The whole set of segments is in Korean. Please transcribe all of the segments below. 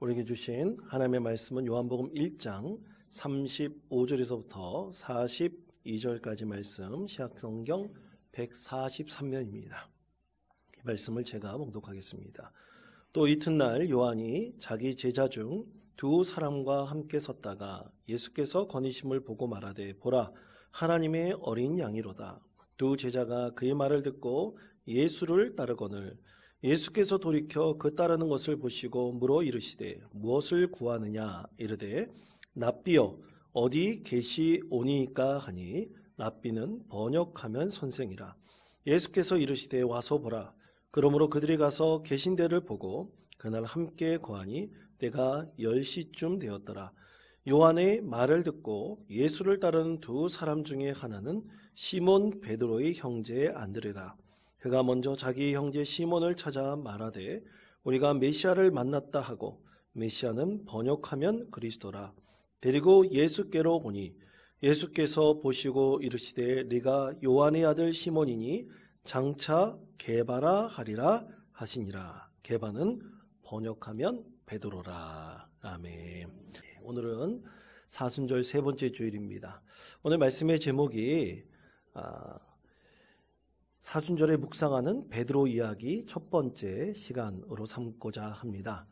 우리에게 주신 하나님의 말씀은 요한복음 1장 35절에서부터 42절까지 말씀, 시약성경 143면입니다. 이 말씀을 제가 봉독하겠습니다. 또 이튿날 요한이 자기 제자 중 두 사람과 함께 섰다가 예수께서 거니심을 보고 말하되 보라 하나님의 어린 양이로다. 두 제자가 그의 말을 듣고 예수를 따르거늘 예수께서 돌이켜 그 따르는 것을 보시고 물어 이르시되 무엇을 구하느냐 이르되 랍비여 어디 계시오니이까 하니 랍비는 번역하면 선생이라. 예수께서 이르시되 와서 보라. 그러므로 그들이 가서 계신 데를 보고 그날 함께 거하니 때가 10시쯤 되었더라. 요한의 말을 듣고 예수를 따르는 두 사람 중에 하나는 시몬 베드로의 형제 안드레라. 그가 먼저 자기 형제 시몬을 찾아 말하되 우리가 메시아를 만났다 하고 메시아는 번역하면 그리스도라. 데리고 예수께로 오니 예수께서 보시고 이르시되 네가 요한의 아들 시몬이니 장차 게바라 하리라 하시니라. 게바는 번역하면 베드로라. 아멘. 오늘은 사순절 세 번째 주일입니다. 오늘 말씀의 제목이 사순절에 묵상하는 베드로 이야기 첫 번째 시간으로 삼고자 합니다.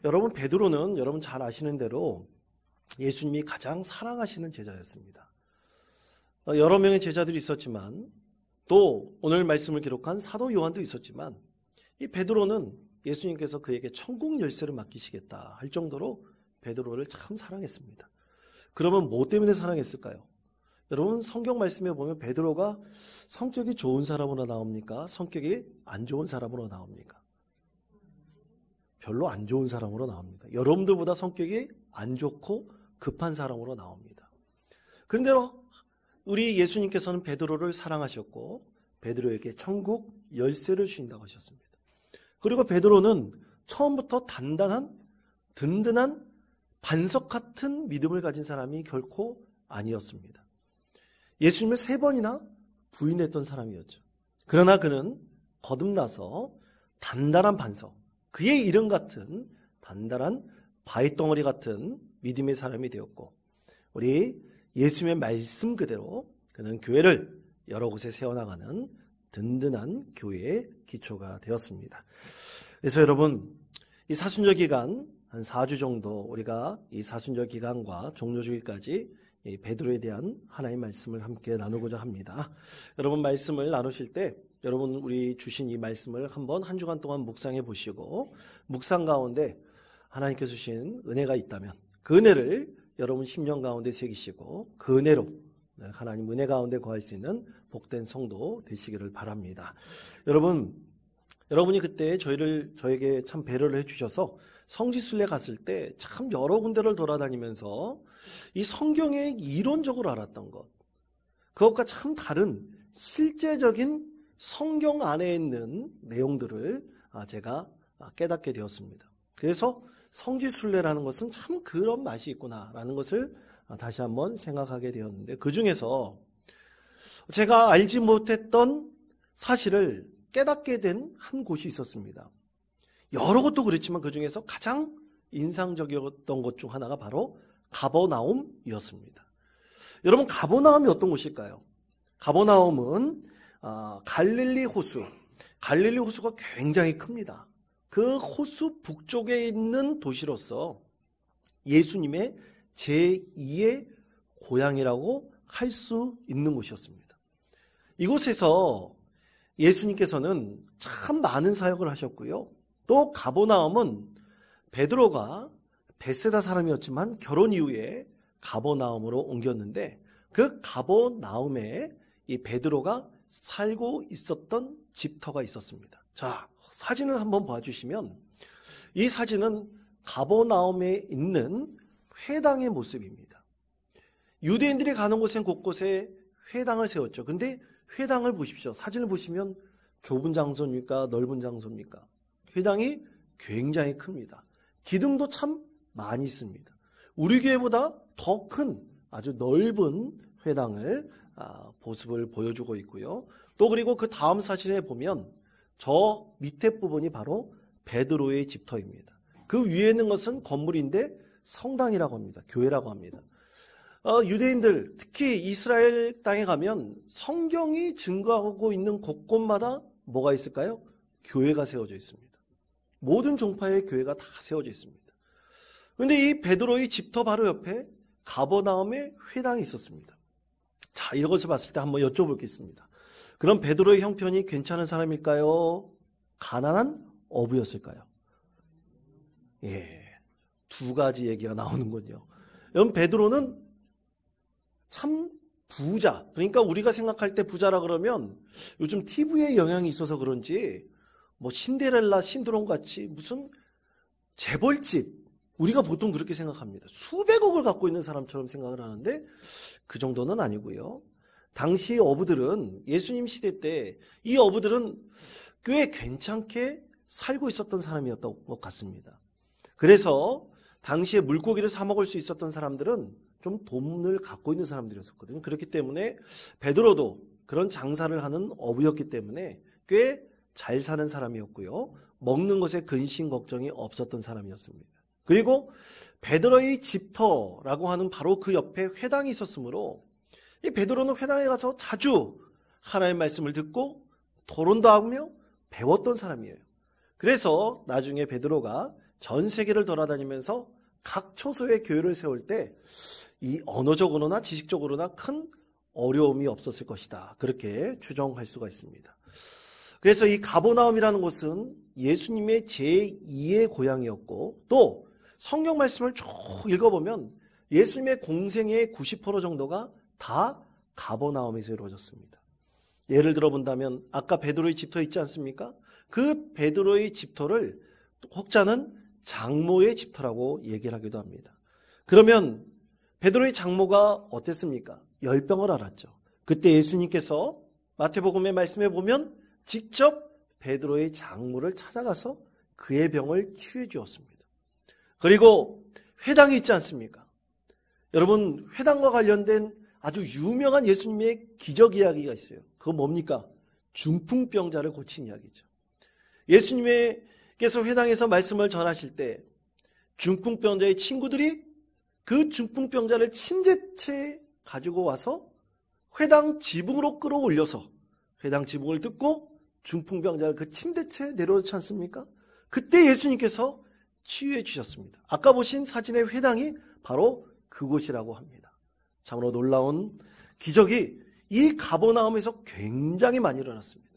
여러분, 베드로는 여러분 잘 아시는 대로 예수님이 가장 사랑하시는 제자였습니다. 여러 명의 제자들이 있었지만 또 오늘 말씀을 기록한 사도 요한도 있었지만 이 베드로는 예수님께서 그에게 천국 열쇠를 맡기시겠다 할 정도로 베드로를 참 사랑했습니다. 그러면 뭐 때문에 사랑했을까요? 여러분, 성경 말씀에 보면 베드로가 성격이 좋은 사람으로 나옵니까? 성격이 안 좋은 사람으로 나옵니까? 별로 안 좋은 사람으로 나옵니다. 여러분들보다 성격이 안 좋고 급한 사람으로 나옵니다. 그런데 우리 예수님께서는 베드로를 사랑하셨고 베드로에게 천국 열쇠를 주신다고 하셨습니다. 그리고 베드로는 처음부터 단단한 든든한 반석 같은 믿음을 가진 사람이 결코 아니었습니다. 예수님을 3번이나 부인했던 사람이었죠. 그러나 그는 거듭나서 단단한 반석, 그의 이름 같은 단단한 바위덩어리 같은 믿음의 사람이 되었고 우리 예수님의 말씀 그대로 그는 교회를 여러 곳에 세워나가는 든든한 교회의 기초가 되었습니다. 그래서 여러분, 이 사순절 기간 한 4주 정도 우리가 이 사순절 기간과 종료주일까지 이 베드로에 대한 하나님의 말씀을 함께 나누고자 합니다. 여러분, 말씀을 나누실 때 여러분 우리 주신 이 말씀을 한번 한 주간 동안 묵상해 보시고 묵상 가운데 하나님께서 주신 은혜가 있다면 그 은혜를 여러분 심령 가운데 새기시고 그 은혜로 하나님 은혜 가운데 거할 수 있는 복된 성도 되시기를 바랍니다. 여러분이 그때 저에게 참 배려를 해주셔서 성지순례 갔을 때 참 여러 군데를 돌아다니면서 이 성경에 이론적으로 알았던 것, 그것과 참 다른 실제적인 성경 안에 있는 내용들을 제가 깨닫게 되었습니다. 그래서 성지순례라는 것은 참 그런 맛이 있구나라는 것을 다시 한번 생각하게 되었는데 그 중에서 제가 알지 못했던 사실을 깨닫게 된 한 곳이 있었습니다. 여러 곳도 그랬지만 그 중에서 가장 인상적이었던 것 중 하나가 바로 가버나움이었습니다. 여러분, 가버나움이 어떤 곳일까요? 가버나움은 갈릴리 호수가 굉장히 큽니다. 그 호수 북쪽에 있는 도시로서 예수님의 제2의 고향이라고 할 수 있는 곳이었습니다. 이곳에서 예수님께서는 참 많은 사역을 하셨고요. 또 가버나움은 베드로가 벳세다 사람이었지만 결혼 이후에 가버나움으로 옮겼는데 그 가버나움에 이 베드로가 살고 있었던 집터가 있었습니다. 자, 사진을 한번 봐주시면 이 사진은 가버나움에 있는 회당의 모습입니다. 유대인들이 가는 곳엔 곳곳에 회당을 세웠죠. 근데 회당을 보십시오. 사진을 보시면 좁은 장소입니까? 넓은 장소입니까? 회당이 굉장히 큽니다. 기둥도 참 많이 있습니다. 우리 교회보다 더 큰 아주 넓은 회당을 모습을 보여주고 있고요. 또 그리고 그 다음 사진에 보면 저 밑에 부분이 바로 베드로의 집터입니다. 그 위에 있는 것은 건물인데 성당이라고 합니다. 교회라고 합니다. 유대인들, 특히 이스라엘 땅에 가면 성경이 증거하고 있는 곳곳마다 뭐가 있을까요? 교회가 세워져 있습니다. 모든 종파의 교회가 다 세워져 있습니다. 그런데 이 베드로의 집터 바로 옆에 가버나움의 회당이 있었습니다. 자, 이것을 봤을 때 한번 여쭤보겠습니다. 그럼 베드로의 형편이 괜찮은 사람일까요? 가난한 어부였을까요? 예, 두 가지 얘기가 나오는군요. 여러분, 베드로는 참 부자, 그러니까 우리가 생각할 때 부자라 그러면 요즘 TV에 영향이 있어서 그런지 뭐 신데렐라 신드롬 같이 무슨 재벌집, 우리가 보통 그렇게 생각합니다. 수백억을 갖고 있는 사람처럼 생각을 하는데 그 정도는 아니고요. 당시 어부들은, 예수님 시대 때 이 어부들은 꽤 괜찮게 살고 있었던 사람이었던 것 같습니다. 그래서 당시에 물고기를 사 먹을 수 있었던 사람들은 좀 돈을 갖고 있는 사람들이었거든요. 그렇기 때문에 베드로도 그런 장사를 하는 어부였기 때문에 꽤 잘 사는 사람이었고요. 먹는 것에 근심 걱정이 없었던 사람이었습니다. 그리고 베드로의 집터라고 하는 바로 그 옆에 회당이 있었으므로 이 베드로는 회당에 가서 자주 하나님의 말씀을 듣고 토론도 하며 배웠던 사람이에요. 그래서 나중에 베드로가 전 세계를 돌아다니면서 각 초소의 교회를 세울 때 이 언어적으로나 지식적으로나 큰 어려움이 없었을 것이다. 그렇게 추정할 수가 있습니다. 그래서 이 가버나움이라는 곳은 예수님의 제2의 고향이었고, 또 성경 말씀을 쭉 읽어보면 예수님의 공생의 90% 정도가 다 가버나움에서 이루어졌습니다. 예를 들어 본다면 아까 베드로의 집터 있지 않습니까? 그 베드로의 집터를 혹자는 장모의 집터라고 얘기를 하기도 합니다. 그러면 베드로의 장모가 어땠습니까? 열병을 앓았죠. 그때 예수님께서 마태복음의 말씀에 보면 직접 베드로의 장모를 찾아가서 그의 병을 치유해 주었습니다. 그리고 회당이 있지 않습니까? 여러분, 회당과 관련된 아주 유명한 예수님의 기적 이야기가 있어요. 그건 뭡니까? 중풍병자를 고친 이야기죠. 예수님께서 회당에서 말씀을 전하실 때 중풍병자의 친구들이 그 중풍병자를 침대채에 가지고 와서 회당 지붕으로 끌어올려서 회당 지붕을 뜯고 중풍병자를 그 침대채에 내려놓지 않습니까? 그때 예수님께서 치유해 주셨습니다. 아까 보신 사진의 회당이 바로 그곳이라고 합니다. 참으로 놀라운 기적이 이 가버나움에서 굉장히 많이 일어났습니다.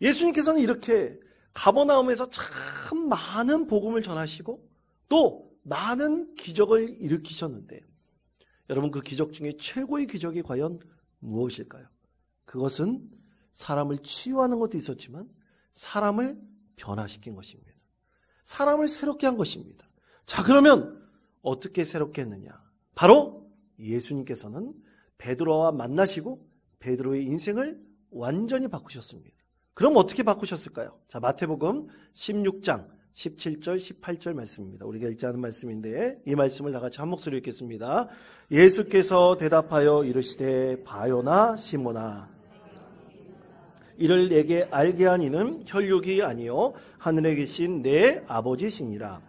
예수님께서는 이렇게 가버나움에서 참 많은 복음을 전하시고 또 많은 기적을 일으키셨는데, 여러분, 그 기적 중에 최고의 기적이 과연 무엇일까요? 그것은 사람을 치유하는 것도 있었지만 사람을 변화시킨 것입니다. 사람을 새롭게 한 것입니다. 자, 그러면 어떻게 새롭게 했느냐? 바로 예수님께서는 베드로와 만나시고 베드로의 인생을 완전히 바꾸셨습니다. 그럼 어떻게 바꾸셨을까요? 자, 마태복음 16장 17절, 18절 말씀입니다. 우리가 읽지 않은 말씀인데 이 말씀을 다 같이 한 목소리로 읽겠습니다. 예수께서 대답하여 이르시되 바요나 시몬아, 이를 내게 알게 한 이는 혈육이 아니요 하늘에 계신 내 아버지시니라.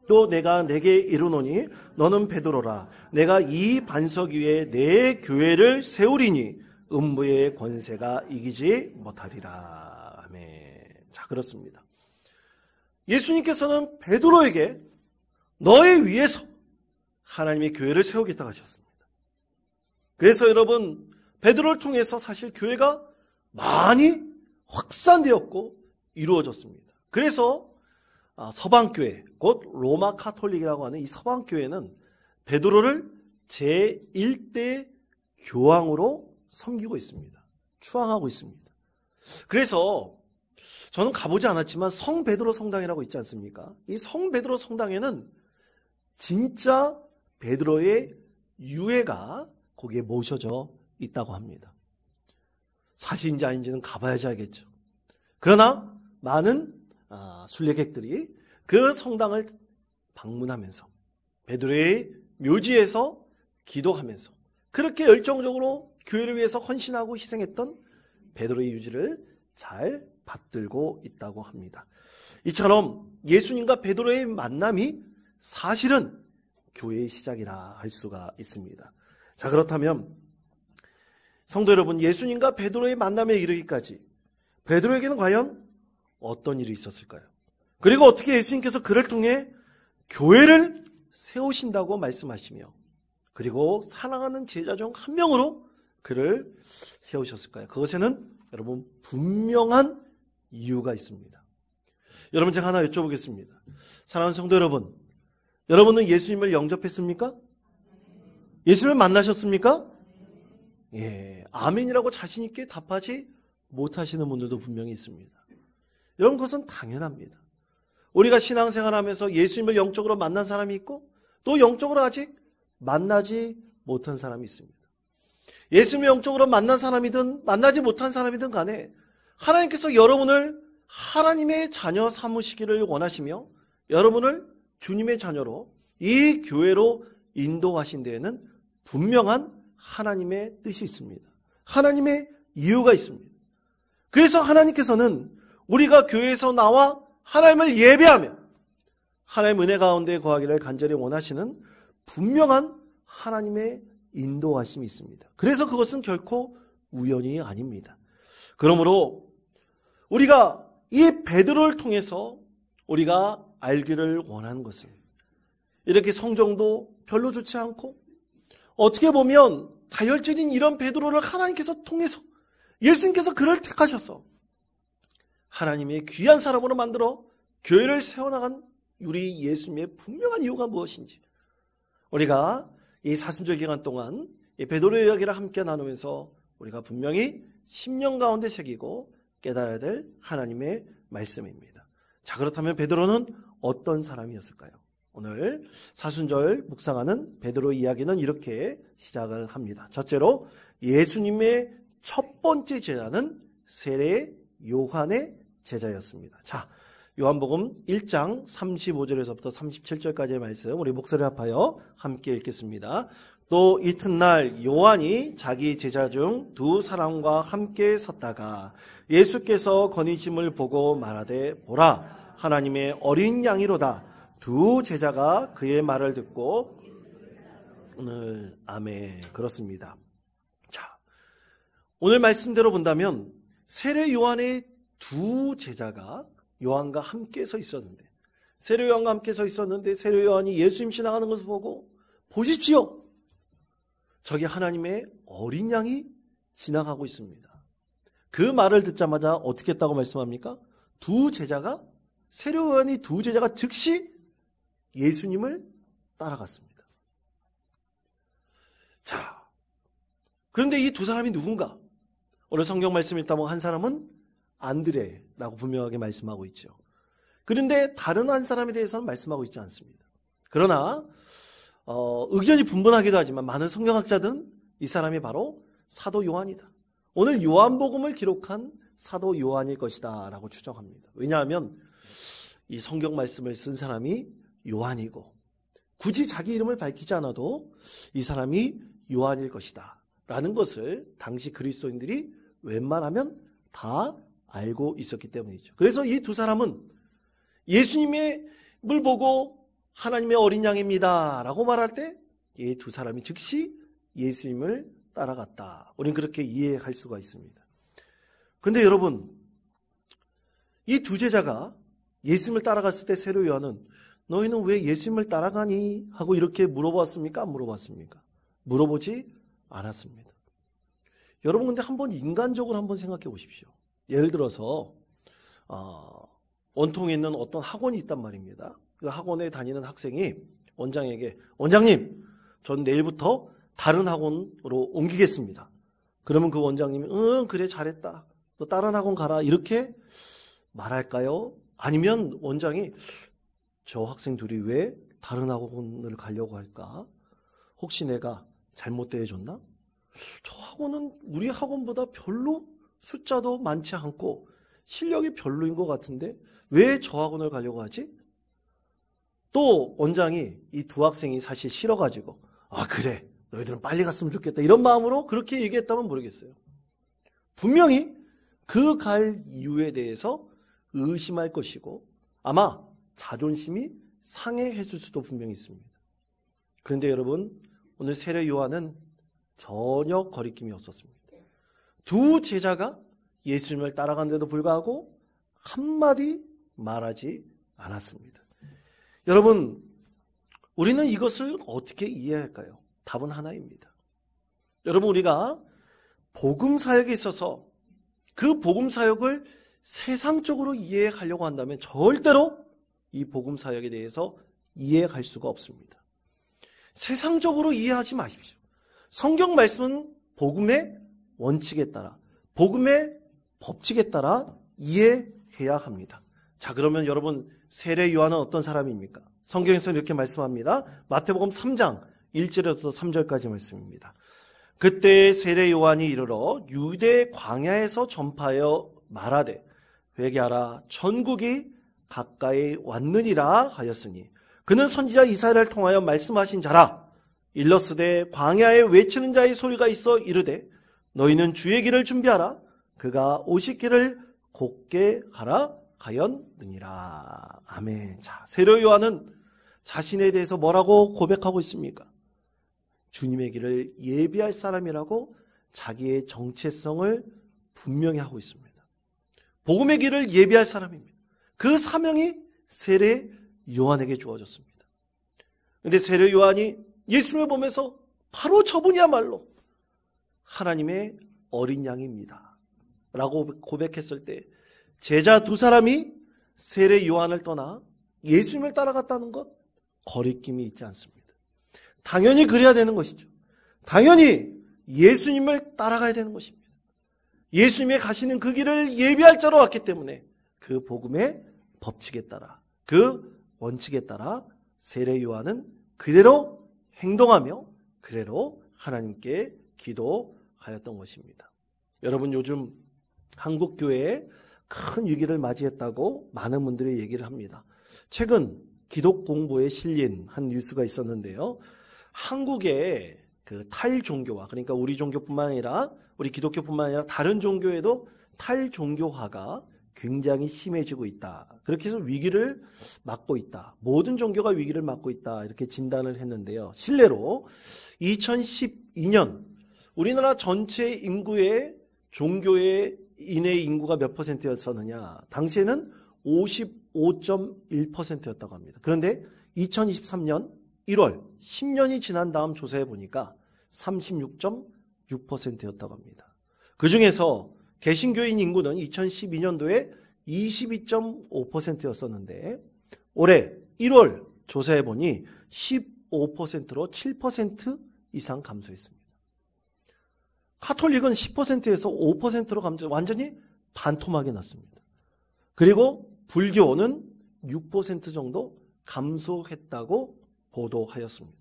또 내가 내게 이르노니 너는 베드로라. 내가 이 반석 위에 내 교회를 세우리니 음부의 권세가 이기지 못하리라. 아멘. 자, 그렇습니다. 예수님께서는 베드로에게 너의 위에서 하나님의 교회를 세우겠다고 하셨습니다. 그래서 여러분, 베드로를 통해서 사실 교회가 많이 확산되었고 이루어졌습니다. 그래서 서방교회, 곧 로마 카톨릭이라고 하는 이 서방교회는 베드로를 제1대 교황으로 섬기고 있습니다. 추앙하고 있습니다. 그래서 저는 가보지 않았지만 성 베드로 성당이라고 있지 않습니까? 이 성 베드로 성당에는 진짜 베드로의 유해가 거기에 모셔져 있다고 합니다. 사실인지 아닌지는 가봐야지 알겠죠. 그러나 많은 순례객들이 그 성당을 방문하면서 베드로의 묘지에서 기도하면서 그렇게 열정적으로 교회를 위해서 헌신하고 희생했던 베드로의 유지를 잘 받들고 있다고 합니다. 이처럼 예수님과 베드로의 만남이 사실은 교회의 시작이라 할 수가 있습니다. 자, 그렇다면 성도 여러분, 예수님과 베드로의 만남에 이르기까지 베드로에게는 과연 어떤 일이 있었을까요? 그리고 어떻게 예수님께서 그를 통해 교회를 세우신다고 말씀하시며 그리고 사랑하는 제자 중 한 명으로 그를 세우셨을까요? 그것에는 여러분 분명한 이유가 있습니다. 여러분, 제가 하나 여쭤보겠습니다. 사랑하는 성도 여러분, 여러분은 예수님을 영접했습니까? 예수님을 만나셨습니까? 예, 아멘이라고 자신 있게 답하지 못하시는 분들도 분명히 있습니다. 여러분, 그것은 당연합니다. 우리가 신앙생활하면서 예수님을 영적으로 만난 사람이 있고 또 영적으로 아직 만나지 못한 사람이 있습니다. 예수님을 영적으로 만난 사람이든 만나지 못한 사람이든 간에 하나님께서 여러분을 하나님의 자녀 삼으시기를 원하시며 여러분을 주님의 자녀로 이 교회로 인도하신 데에는 분명한 하나님의 뜻이 있습니다. 하나님의 이유가 있습니다. 그래서 하나님께서는 우리가 교회에서 나와 하나님을 예배하며 하나님의 은혜 가운데 거하기를 간절히 원하시는 분명한 하나님의 인도하심이 있습니다. 그래서 그것은 결코 우연이 아닙니다. 그러므로 우리가 이 베드로를 통해서 우리가 알기를 원하는 것은 이렇게 성정도 별로 좋지 않고 어떻게 보면 다혈질인 이런 베드로를 하나님께서 통해서 예수님께서 그를 택하셔서 하나님의 귀한 사람으로 만들어 교회를 세워나간 우리 예수님의 분명한 이유가 무엇인지 우리가 이 사순절 기간 동안 이 베드로의 이야기를 함께 나누면서 우리가 분명히 10년 가운데 새기고 깨달아야 될 하나님의 말씀입니다. 자, 그렇다면 베드로는 어떤 사람이었을까요? 오늘 사순절 묵상하는 베드로 이야기는 이렇게 시작을 합니다. 첫째로 예수님의 첫 번째 제자는 세례 요한의 제자였습니다. 자, 요한복음 1장 35절에서부터 37절까지의 말씀 우리 목소리를 합하여 함께 읽겠습니다. 또 이튿날 요한이 자기 제자 중 두 사람과 함께 섰다가 예수께서 거니심을 보고 말하되 보라 하나님의 어린 양이로다. 두 제자가 그의 말을 듣고 오늘 아멘. 그렇습니다. 자, 오늘 말씀대로 본다면 세례 요한의 두 제자가 요한과 함께 서 있었는데 세례 요한과 함께 서 있었는데 세례 요한이 예수님 지나가는 것을 보고 보십시오. 저기 하나님의 어린 양이 지나가고 있습니다. 그 말을 듣자마자 어떻게 했다고 말씀합니까? 두 제자가 세례 요한이 두 제자가 즉시 예수님을 따라갔습니다. 자, 그런데 이 두 사람이 누군가? 오늘 성경 말씀 읽다 보면 한 사람은 안드레라고 분명하게 말씀하고 있죠. 그런데 다른 한 사람에 대해서는 말씀하고 있지 않습니다. 그러나 의견이 분분하기도 하지만 많은 성경학자들은 이 사람이 바로 사도 요한이다. 오늘 요한복음을 기록한 사도 요한일 것이다 라고 추정합니다. 왜냐하면 이 성경 말씀을 쓴 사람이 요한이고 굳이 자기 이름을 밝히지 않아도 이 사람이 요한일 것이다 라는 것을 당시 그리스도인들이 웬만하면 다 알고 있었기 때문이죠. 그래서 이 두 사람은 예수님의 물 보고 하나님의 어린 양입니다 라고 말할 때 이 두 사람이 즉시 예수님을 따라갔다. 우리는 그렇게 이해할 수가 있습니다. 그런데 여러분, 이 두 제자가 예수님을 따라갔을 때 세례 요한은 너희는 왜 예수님을 따라가니? 하고 이렇게 물어봤습니까? 안 물어봤습니까? 물어보지 않았습니다. 여러분, 근데 한번 인간적으로 한번 생각해 보십시오. 예를 들어서 원통에 있는 어떤 학원이 있단 말입니다. 그 학원에 다니는 학생이 원장에게 원장님, 전 내일부터 다른 학원으로 옮기겠습니다. 그러면 그 원장님이 그래 잘했다. 너 다른 학원 가라. 이렇게 말할까요? 아니면 원장이 저 학생 둘이 왜 다른 학원을 가려고 할까? 혹시 내가 잘못 대해줬나? 저 학원은 우리 학원보다 별로 숫자도 많지 않고 실력이 별로인 것 같은데 왜 저 학원을 가려고 하지? 또 원장이 이 두 학생이 사실 싫어가지고 그래 너희들은 빨리 갔으면 좋겠다 이런 마음으로 그렇게 얘기했다면 모르겠어요. 분명히 그 갈 이유에 대해서 의심할 것이고 아마 자존심이 상해했을 수도 분명히 있습니다. 그런데 여러분, 오늘 세례 요한은 전혀 거리낌이 없었습니다. 두 제자가 예수님을 따라간데도 불구하고 한마디 말하지 않았습니다. 여러분, 우리는 이것을 어떻게 이해할까요? 답은 하나입니다. 여러분, 우리가 복음 사역에 있어서 그 복음 사역을 세상적으로 이해하려고 한다면 절대로 이 복음 사역에 대해서 이해할 수가 없습니다. 세상적으로 이해하지 마십시오. 성경 말씀은 복음의 원칙에 따라, 복음의 법칙에 따라 이해해야 합니다. 자, 그러면 여러분, 세례 요한은 어떤 사람입니까? 성경에서는 이렇게 말씀합니다. 마태복음 3장 1절에서 3절까지 말씀입니다. 그때 세례 요한이 이르러 유대 광야에서 전파하여 말하되 회개하라, 천국이 가까이 왔느니라 하였으니 그는 선지자 이사야를 통하여 말씀하신 자라. 일러스되 광야에 외치는 자의 소리가 있어 이르되 너희는 주의 길을 준비하라, 그가 오실 길을 곧게 하라 하였느니라. 아멘. 자, 세례 요한은 자신에 대해서 뭐라고 고백하고 있습니까? 주님의 길을 예비할 사람이라고 자기의 정체성을 분명히 하고 있습니다. 복음의 길을 예비할 사람입니다. 그 사명이 세례 요한에게 주어졌습니다. 그런데 세례 요한이 예수님을 보면서 바로 저분이야말로 하나님의 어린 양입니다 라고 고백했을 때 제자 두 사람이 세례 요한을 떠나 예수님을 따라갔다는 것 거리낌이 있지 않습니다. 당연히 그래야 되는 것이죠. 당연히 예수님을 따라가야 되는 것입니다. 예수님이 가시는 그 길을 예비할 자로 왔기 때문에 그 복음의 법칙에 따라, 그 원칙에 따라 세례 요한은 그대로 행동하며 그대로 하나님께 기도하였던 것입니다. 여러분, 요즘 한국 교회에 큰 위기를 맞이했다고 많은 분들이 얘기를 합니다. 최근 기독 공부에 실린 한 뉴스가 있었는데요. 한국의 그 탈종교화, 그러니까 우리 종교뿐만 아니라 우리 기독교뿐만 아니라 다른 종교에도 탈종교화가 굉장히 심해지고 있다. 그렇게 해서 위기를 맞고 있다. 모든 종교가 위기를 맞고 있다. 이렇게 진단을 했는데요. 실례로 2012년 우리나라 전체 인구의 종교의 인의 인구가 몇 %였었느냐. 당시에는 55.1%였다고 합니다. 그런데 2023년 1월 10년이 지난 다음 조사해 보니까 36.6%였다고 합니다. 그중에서 개신교인 인구는 2012년도에 22.5%였었는데 올해 1월 조사해 보니 15%로 7% 이상 감소했습니다. 카톨릭은 10%에서 5%로 감소, 완전히 반토막이 났습니다. 그리고 불교는 6% 정도 감소했다고 보도하였습니다.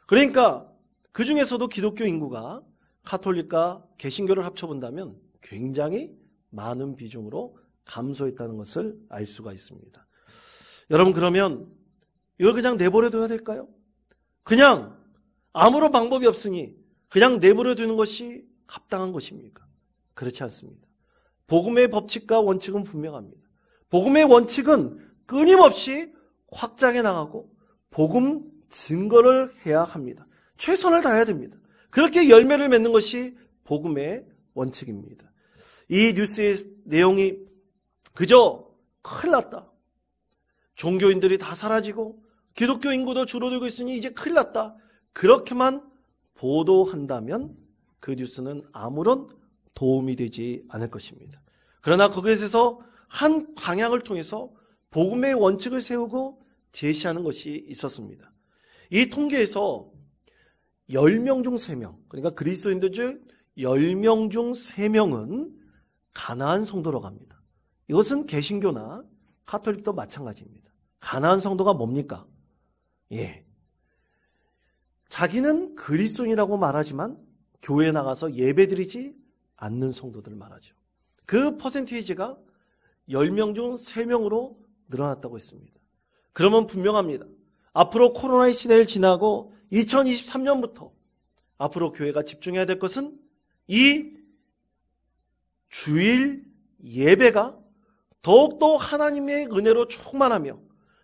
그러니까 그 중에서도 기독교 인구가 카톨릭과 개신교를 합쳐본다면 굉장히 많은 비중으로 감소했다는 것을 알 수가 있습니다. 여러분, 그러면 이걸 그냥 내버려둬야 될까요? 그냥 아무런 방법이 없으니 그냥 내버려두는 것이 합당한 것입니까? 그렇지 않습니다. 복음의 법칙과 원칙은 분명합니다. 복음의 원칙은 끊임없이 확장해 나가고 복음 증거를 해야 합니다. 최선을 다해야 됩니다. 그렇게 열매를 맺는 것이 복음의 원칙입니다. 이 뉴스의 내용이 그저 큰일 났다, 종교인들이 다 사라지고 기독교 인구도 줄어들고 있으니 이제 큰일 났다, 그렇게만 보도한다면 그 뉴스는 아무런 도움이 되지 않을 것입니다. 그러나 그것에서 한 방향을 통해서 복음의 원칙을 세우고 제시하는 것이 있었습니다. 이 통계에서 10명 중 3명, 그러니까 그리스도인들 중 10명 중 3명은 가나안 성도로 갑니다. 이것은 개신교나 카톨릭도 마찬가지입니다. 가나안 성도가 뭡니까? 자기는 그리스도인이라고 말하지만 교회에 나가서 예배드리지 않는 성도들을 말하죠. 그 퍼센테이지가 10명 중 3명으로 늘어났다고 했습니다. 그러면 분명합니다. 앞으로 코로나의 시대를 지나고 2023년부터 앞으로 교회가 집중해야 될 것은 이 주일 예배가 더욱더 하나님의 은혜로 충만하며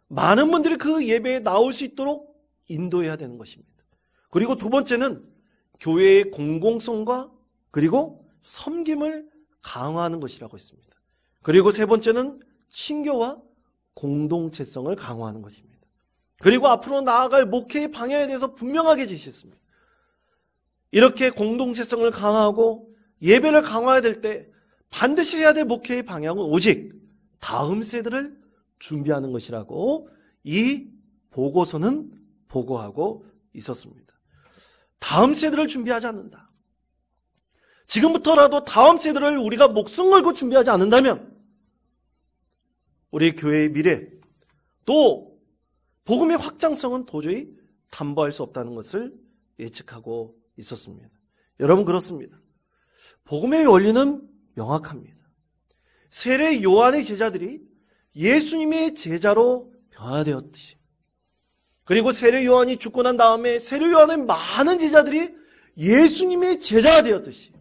많은 분들이 그 예배에 나올 수 있도록 인도해야 되는 것입니다. 그리고 두 번째는 교회의 공공성과 그리고 섬김을 강화하는 것이라고 했습니다. 그리고 세 번째는 친교와 공동체성을 강화하는 것입니다. 그리고 앞으로 나아갈 목회의 방향에 대해서 분명하게 제시했습니다. 이렇게 공동체성을 강화하고 예배를 강화해야 될 때 반드시 해야 될 목회의 방향은 오직 다음 세대를 준비하는 것이라고 이 보고서는 보고하고 있었습니다. 다음 세대를 준비하지 않는다. 지금부터라도 다음 세대를 우리가 목숨 걸고 준비하지 않는다면 우리 교회의 미래 또 복음의 확장성은 도저히 담보할 수 없다는 것을 예측하고 있었습니다. 여러분 그렇습니다. 복음의 원리는 명확합니다. 세례 요한의 제자들이 예수님의 제자로 변화되었듯이 그리고 세례 요한이 죽고 난 다음에 세례 요한의 많은 제자들이 예수님의 제자가 되었듯이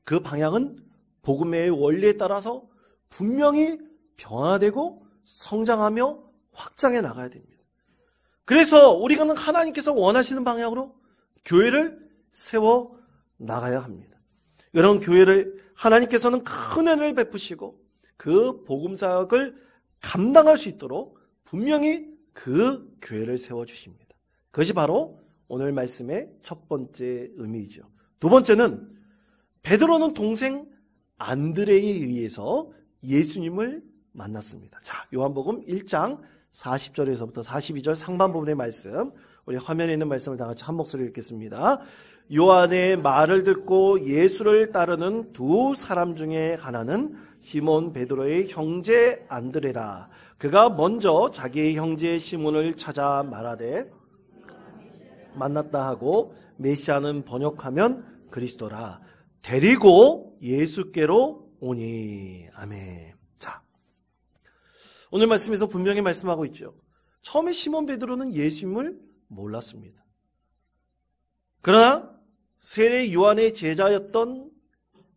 그 방향은 복음의 원리에 따라서 분명히 변화되고 성장하며 확장해 나가야 됩니다. 그래서 우리가 하나님께서 원하시는 방향으로 교회를 세워 나가야 합니다. 이런 교회를 하나님께서는 큰 은혜를 베푸시고 그 복음 사역을 감당할 수 있도록 분명히 그 교회를 세워주십니다. 그것이 바로 오늘 말씀의 첫 번째 의미이죠. 두 번째는 베드로는 동생 안드레에 의해서 예수님을 만났습니다. 자, 요한복음 1장 40절에서부터 42절 상반부분의 말씀, 우리 화면에 있는 말씀을 다 같이 한 목소리로 읽겠습니다. 요한의 말을 듣고 예수를 따르는 두 사람 중에 하나는 시몬 베드로의 형제 안드레라. 그가 먼저 자기의 형제 시몬을 찾아 말하되 만났다 하고 메시아는 번역하면 그리스도라. 데리고 예수께로 오니. 아멘. 자, 오늘 말씀에서 분명히 말씀하고 있죠. 처음에 시몬 베드로는 예수님을 몰랐습니다. 그러나 세례 요한의 제자였던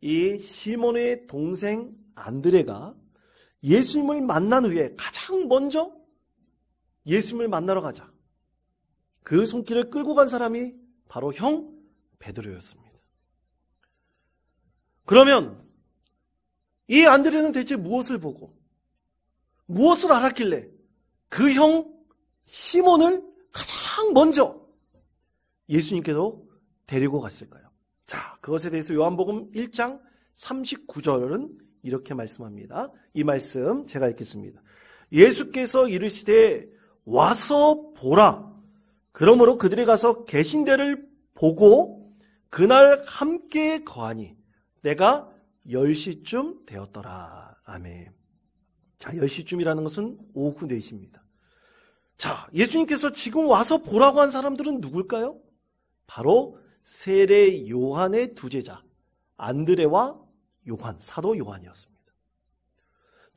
이 시몬의 동생 안드레가 예수님을 만난 후에 가장 먼저 예수님을 만나러 가자. 그 손길을 끌고 간 사람이 바로 형 베드로였습니다. 그러면 이 안드레는 대체 무엇을 보고 무엇을 알았길래 그 형 시몬을 가장 먼저 예수님께서 데리고 갔을까요? 자, 그것에 대해서 요한복음 1장 39절은 이렇게 말씀합니다. 이 말씀 제가 읽겠습니다. 예수께서 이르시되 와서 보라. 그러므로 그들이 가서 계신 데를 보고 그날 함께 거하니 내가 10시쯤 되었더라. 아멘. 자, 10시쯤이라는 것은 오후 4시입니다. 자, 예수님께서 지금 와서 보라고 한 사람들은 누굴까요? 바로 세례 요한의 두 제자 안드레와 요한, 사도 요한이었습니다.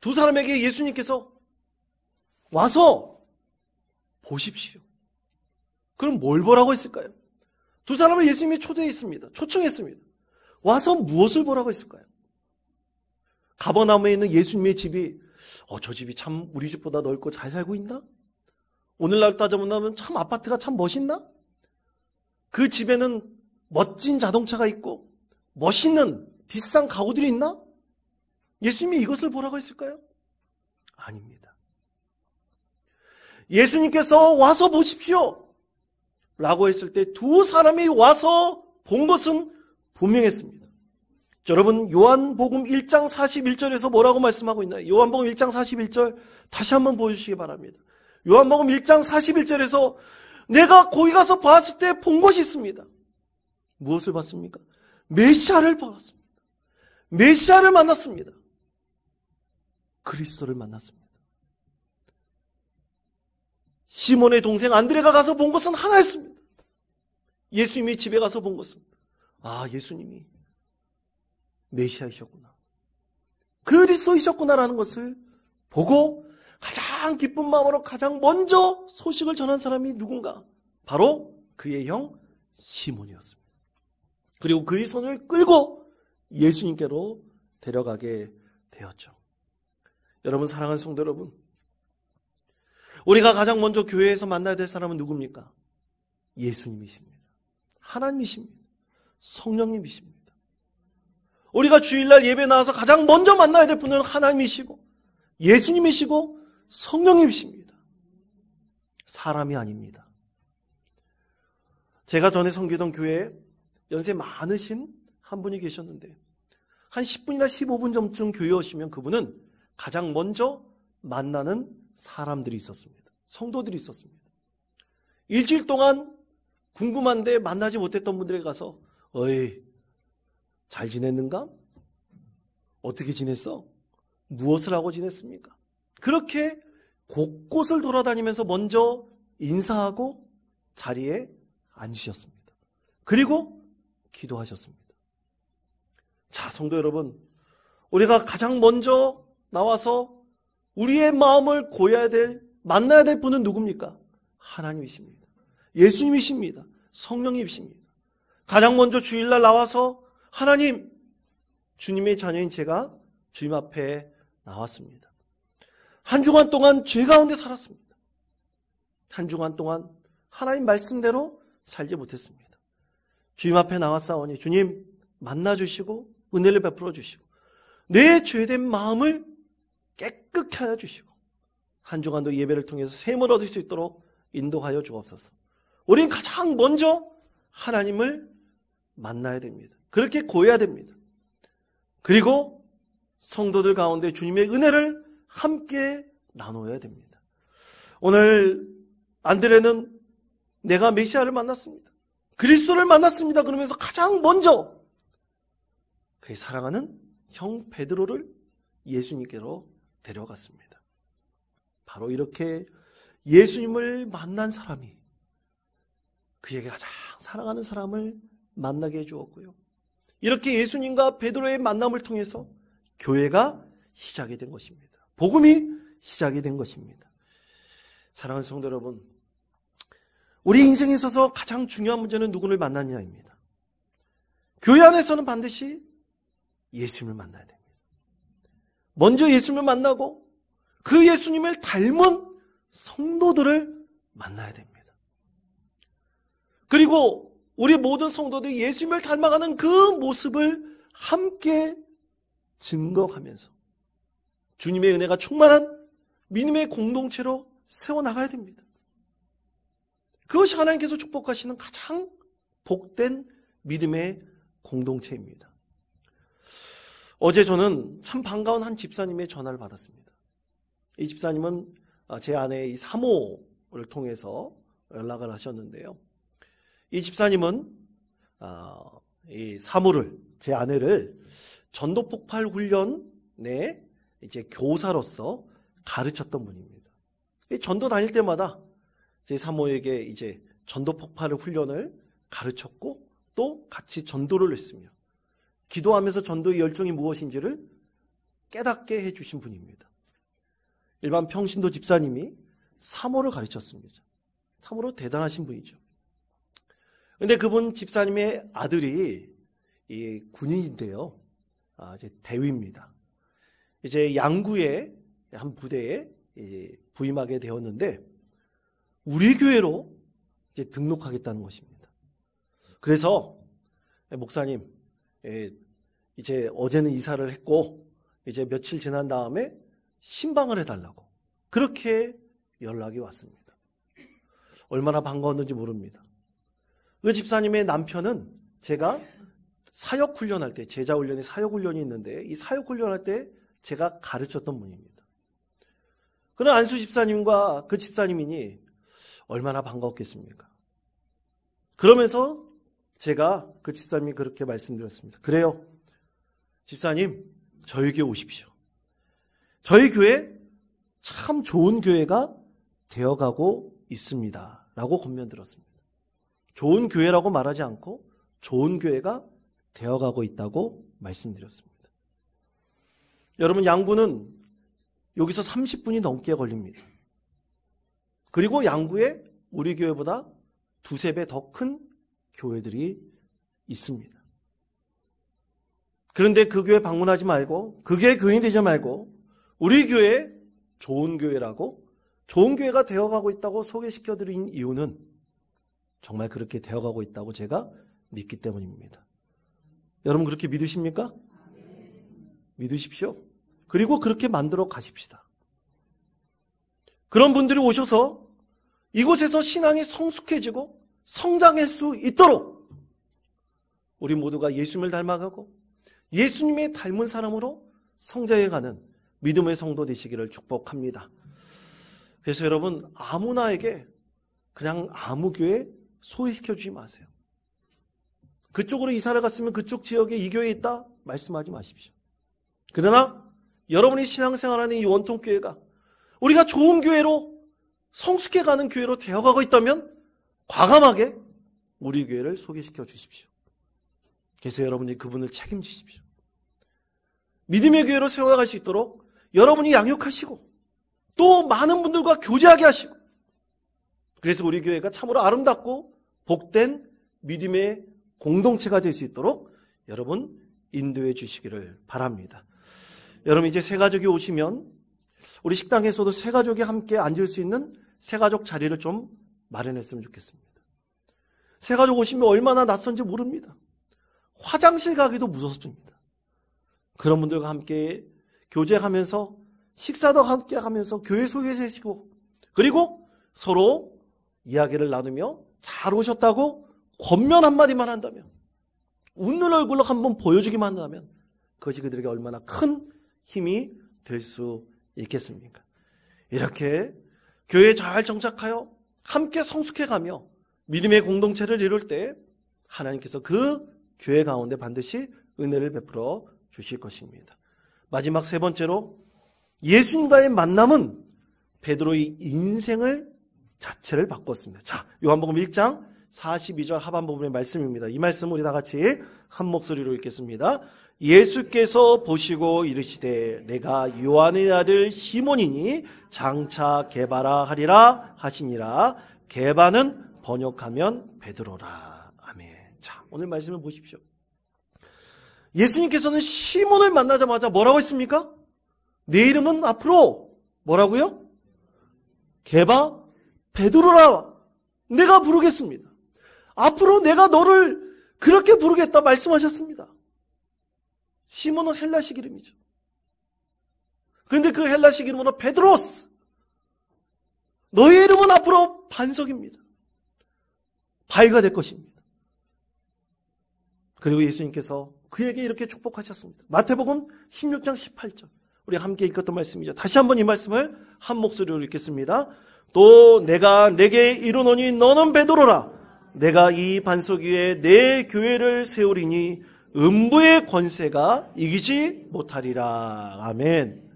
두 사람에게 예수님께서 와서 보십시오. 그럼 뭘 보라고 했을까요? 두 사람을 예수님이 초대했습니다. 초청했습니다. 와서 무엇을 보라고 했을까요? 가버나움에 있는 예수님의 집이 저 집이 참 우리 집보다 넓고 잘 살고 있나? 오늘날 따져본다면 참 아파트가 참 멋있나? 그 집에는 멋진 자동차가 있고 멋있는 비싼 가구들이 있나? 예수님이 이것을 보라고 했을까요? 아닙니다. 예수님께서 와서 보십시오 라고 했을 때 두 사람이 와서 본 것은 분명했습니다. 여러분, 요한복음 1장 41절에서 뭐라고 말씀하고 있나요? 요한복음 1장 41절 다시 한번 보여주시기 바랍니다. 요한복음 1장 41절에서 내가 거기 가서 봤을 때 본 것이 있습니다. 무엇을 봤습니까? 메시아를 봤습니다. 메시아를 만났습니다. 그리스도를 만났습니다. 시몬의 동생 안드레가 가서 본 것은 하나였습니다. 예수님이 집에 가서 본 것은 예수님이 메시아이셨구나, 그리스도이셨구나라는 것을 보고 가장 기쁜 마음으로 가장 먼저 소식을 전한 사람이 누군가? 바로 그의 형 시몬이었습니다. 그리고 그의 손을 끌고 예수님께로 데려가게 되었죠. 여러분, 사랑하는 성도 여러분, 우리가 가장 먼저 교회에서 만나야 될 사람은 누굽니까? 예수님이십니다. 하나님이십니다. 성령님이십니다. 우리가 주일날 예배 나와서 가장 먼저 만나야 될 분은 하나님이시고 예수님이시고 성령님이십니다. 사람이 아닙니다. 제가 전에 섬기던 교회에 연세 많으신 한 분이 계셨는데 한 10분이나 15분 전쯤 교회 오시면 그분은 가장 먼저 만나는 사람들이 있었습니다. 성도들이 있었습니다. 일주일 동안 궁금한데 만나지 못했던 분들에게 가서 어이, 잘 지냈는가? 어떻게 지냈어? 무엇을 하고 지냈습니까? 그렇게 곳곳을 돌아다니면서 먼저 인사하고 자리에 앉으셨습니다. 그리고 기도하셨습니다. 자, 성도 여러분, 우리가 가장 먼저 나와서 우리의 마음을 고여야 될, 만나야 될 분은 누굽니까? 하나님이십니다. 예수님이십니다. 성령님이십니다. 가장 먼저 주일날 나와서 하나님, 주님의 자녀인 제가 주님 앞에 나왔습니다. 한 주간 동안 죄 가운데 살았습니다. 한 주간 동안 하나님 말씀대로 살지 못했습니다. 주님 앞에 나왔사오니 주님 만나주시고 은혜를 베풀어 주시고 내 죄된 마음을 깨끗게 하여 주시고 한 주간도 예배를 통해서 샘을 얻을 수 있도록 인도하여 주옵소서. 우리는 가장 먼저 하나님을 만나야 됩니다. 그렇게 고해야 됩니다. 그리고 성도들 가운데 주님의 은혜를 함께 나눠야 됩니다. 오늘 안드레는 내가 메시아를 만났습니다. 그리스도를 만났습니다. 그러면서 가장 먼저 그의 사랑하는 형 베드로를 예수님께로 데려갔습니다. 바로 이렇게 예수님을 만난 사람이 그에게 가장 사랑하는 사람을 만나게 해주었고요. 이렇게 예수님과 베드로의 만남을 통해서 교회가 시작이 된 것입니다. 복음이 시작이 된 것입니다. 사랑하는 성도 여러분, 우리 인생에 있어서 가장 중요한 문제는 누구를 만나느냐입니다. 교회 안에서는 반드시 예수님을 만나야 됩니다. 먼저 예수님을 만나고 그 예수님을 닮은 성도들을 만나야 됩니다. 그리고 우리 모든 성도들이 예수님을 닮아가는 그 모습을 함께 증거하면서 주님의 은혜가 충만한 믿음의 공동체로 세워나가야 됩니다. 그것이 하나님께서 축복하시는 가장 복된 믿음의 공동체입니다. 어제 저는 참 반가운 한 집사님의 전화를 받았습니다. 이 집사님은 제 아내 이 사모를 통해서 연락을 하셨는데요. 이 집사님은 이 사모를, 제 아내를 전도폭발 훈련에 이제 교사로서 가르쳤던 분입니다. 전도 다닐 때마다 제 사모에게 이제 전도폭발 훈련을 가르쳤고 또 같이 전도를 했으며 기도하면서 전도의 열정이 무엇인지를 깨닫게 해주신 분입니다. 일반 평신도 집사님이 사모를 가르쳤습니다. 참으로 대단하신 분이죠. 그런데 그분 집사님의 아들이 이 군인인데요. 이제 대위입니다. 이제 양구의 한 부대에 부임하게 되었는데 우리 교회로 이제 등록하겠다는 것입니다. 그래서 목사님, 이제 어제는 이사를 했고 이제 며칠 지난 다음에 신방을 해달라고 그렇게 연락이 왔습니다. 얼마나 반가웠는지 모릅니다. 그 집사님의 남편은 제가 사역훈련할 때, 제자훈련이 사역훈련이 있는데 이 사역훈련할 때 제가 가르쳤던 분입니다. 그런 안수 집사님과 그 집사님이니 얼마나 반가웠겠습니까? 그러면서 제가 그 집사님이 그렇게 말씀드렸습니다. 그래요, 집사님, 저희 교회 오십시오. 저희 교회 참 좋은 교회가 되어가고 있습니다 라고 권면드렸습니다. 좋은 교회라고 말하지 않고 좋은 교회가 되어가고 있다고 말씀드렸습니다. 여러분, 양구는 여기서 30분이 넘게 걸립니다. 그리고 양구에 우리 교회보다 두세 배 더 큰 교회들이 있습니다. 그런데 그 교회 방문하지 말고 그 교회 교인이 되지 말고 우리 교회 좋은 교회라고 좋은 교회가 되어가고 있다고 소개시켜드린 이유는 정말 그렇게 되어가고 있다고 제가 믿기 때문입니다. 여러분 그렇게 믿으십니까? 믿으십시오. 그리고 그렇게 만들어 가십시다. 그런 분들이 오셔서 이곳에서 신앙이 성숙해지고 성장할 수 있도록 우리 모두가 예수님을 닮아가고 예수님의 닮은 사람으로 성장해가는 믿음의 성도 되시기를 축복합니다. 그래서 여러분 아무나에게 그냥 아무 교회 소개시켜 주지 마세요. 그쪽으로 이사를 갔으면 그쪽 지역에 이 교회에 있다 말씀하지 마십시오. 그러나 여러분이 신앙생활하는 이 원통교회가 우리가 좋은 교회로 성숙해가는 교회로 되어가고 있다면 과감하게 우리 교회를 소개시켜 주십시오. 그래서 여러분이 그분을 책임지십시오. 믿음의 교회로 세워갈 수 있도록 여러분이 양육하시고 또 많은 분들과 교제하게 하시고 그래서 우리 교회가 참으로 아름답고 복된 믿음의 공동체가 될 수 있도록 여러분 인도해 주시기를 바랍니다. 여러분 이제 새가족이 오시면 우리 식당에서도 새가족이 함께 앉을 수 있는 새가족 자리를 좀 마련했으면 좋겠습니다. 새가족 오시면 얼마나 낯선지 모릅니다. 화장실 가기도 무섭습니다. 그런 분들과 함께 교제하면서 식사도 함께 하면서 교회 소개해 주시고 그리고 서로 이야기를 나누며 잘 오셨다고 권면 한마디만 한다면 웃는 얼굴로 한번 보여주기만 한다면 그것이 그들에게 얼마나 큰 힘이 될 수 있겠습니까? 이렇게 교회에 잘 정착하여 함께 성숙해가며 믿음의 공동체를 이룰 때 하나님께서 그 교회 가운데 반드시 은혜를 베풀어 주실 것입니다. 마지막 세 번째로 예수님과의 만남은 베드로의 인생을 자체를 바꿨습니다. 자, 요한복음 1장 42절 하반부분의 말씀입니다. 이 말씀 우리 다 같이 한 목소리로 읽겠습니다. 예수께서 보시고 이르시되 내가 요한의 아들 시몬이니 장차 게바라 하리라 하시니라. 게바는 번역하면 베드로라. 아멘. 자, 오늘 말씀을 보십시오. 예수님께서는 시몬을 만나자마자 뭐라고 했습니까? 내 이름은 앞으로 뭐라고요? 게바 베드로라. 내가 부르겠습니다. 앞으로 내가 너를 그렇게 부르겠다 말씀하셨습니다. 시몬은 헬라식 이름이죠. 그런데 그 헬라식 이름으로 베드로스. 너의 이름은 앞으로 반석입니다. 바위가 될 것입니다. 그리고 예수님께서 그에게 이렇게 축복하셨습니다. 마태복음 16장 18절. 우리 함께 읽었던 말씀이죠. 다시 한번 이 말씀을 한 목소리로 읽겠습니다. 또 내가 내게 이르노니 너는 베드로라. 내가 이 반석 위에 내 교회를 세우리니 음부의 권세가 이기지 못하리라. 아멘.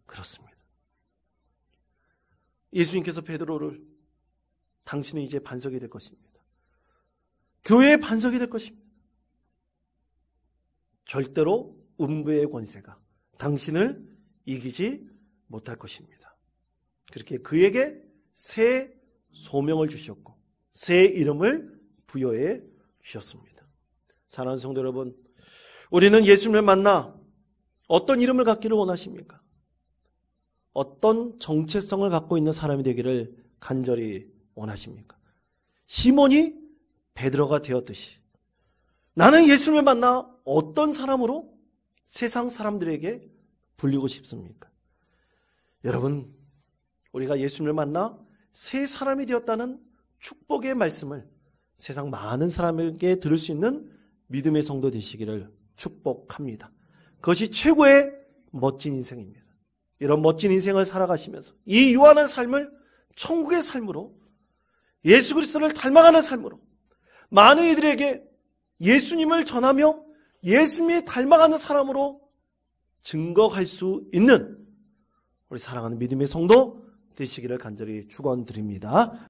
그렇습니다. 예수님께서 베드로를 당신은 이제 반석이 될 것입니다. 교회의 반석이 될 것입니다. 절대로 음부의 권세가 당신을 이기지 못할 것입니다. 그렇게 그에게 새 소명을 주셨고 새 이름을 부여해 주셨습니다. 사랑하는 성도 여러분, 우리는 예수님을 만나 어떤 이름을 갖기를 원하십니까? 어떤 정체성을 갖고 있는 사람이 되기를 간절히 원하십니까? 시몬이 베드로가 되었듯이 나는 예수님을 만나 어떤 사람으로 세상 사람들에게 불리고 싶습니까? 여러분, 우리가 예수님을 만나 새 사람이 되었다는 축복의 말씀을 세상 많은 사람에게 들을 수 있는 믿음의 성도 되시기를 축복합니다. 그것이 최고의 멋진 인생입니다. 이런 멋진 인생을 살아가시면서 이 유한한 삶을 천국의 삶으로 예수 그리스도를 닮아가는 삶으로 많은 이들에게 예수님을 전하며 예수님이 닮아가는 사람으로 증거할 수 있는 우리 사랑하는 믿음의 성도 되시기를 간절히 축원드립니다.